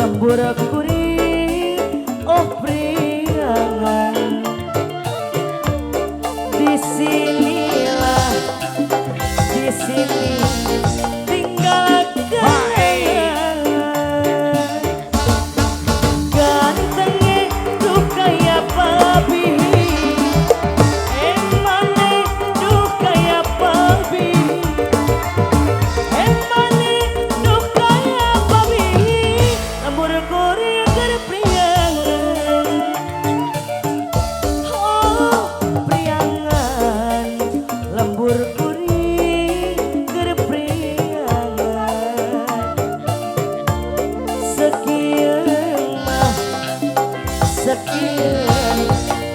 lembur kuring oh priangan disinilah di sini tinggal kenangan gantengnya tuh kayak papi emane tuh kayak papi emane tuh kayak papi lembur kuring priangan oh priangan lembur kuring priangan sekian mah sekian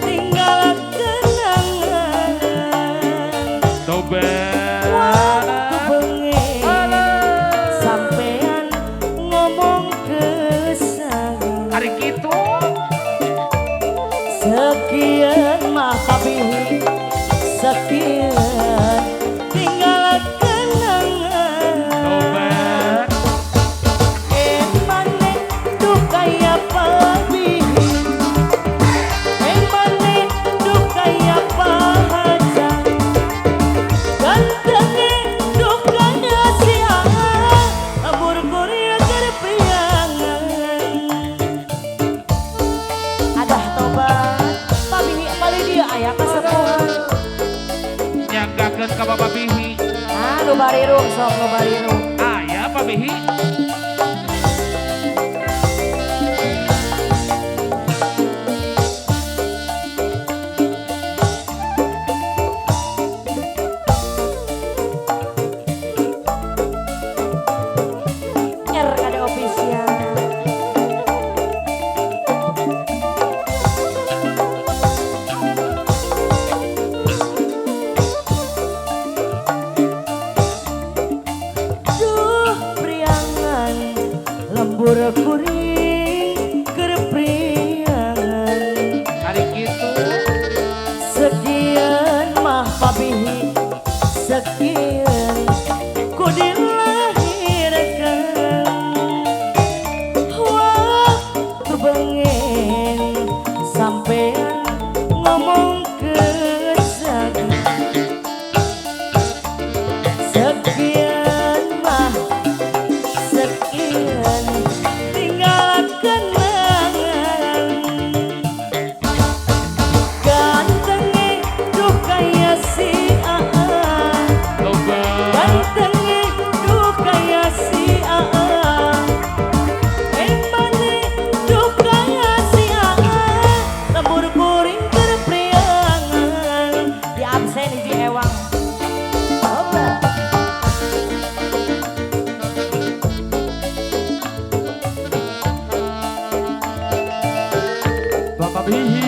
tinggal kenangan waktu bengi sampean ngomong kesan hari gitu sekian mah tapi sekian tinggal kenangan emane tuh kayak papi emane tuh kayak pahaja gantengnya tuh kayak siang lembur kuring priangan adah tobat papi kali dia aya kasepuhan nyanggakeun ka Bapak Bihi nu bariru sok nu bariru aya Pak Bihi RKD official duh priangan lembur kuring priangan hari gitu sekian mah papi sekian ku dilahirkan waktu bengen sampean ngomong kesan sekian mah sekian tinggal kenangan gantengnya tuh kayak si Aan gantengnya tuh kayak si Aan emane tuh kayak si Aan lembur kuring priangan di absen di ewang oba Bapak Bihi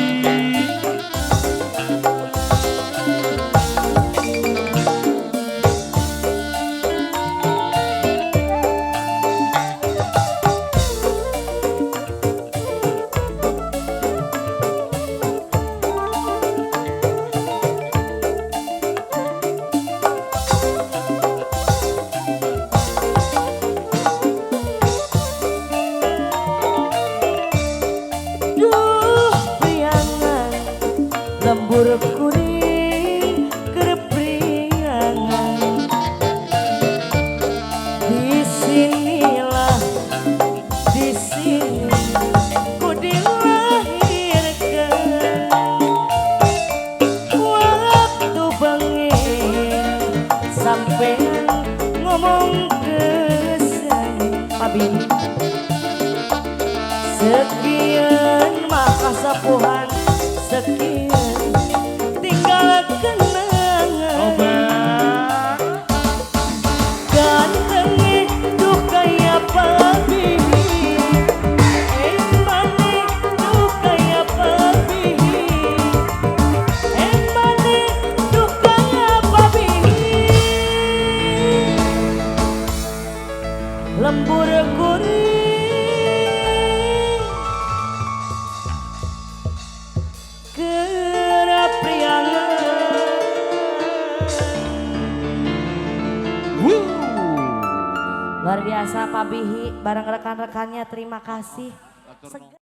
duh priangan lembur kuring priangan disinilah di sini ku dilahirkan waktu bengi sampean ngomong kesan papi sekian mah kasepuhan sekian tinggal kenangan gantengnya tuh kayak papi emane tuh kayak papi emane tuh kayak papi lembur kuring Luar biasa Pak Bihi bareng rekan-rekannya, terima kasih.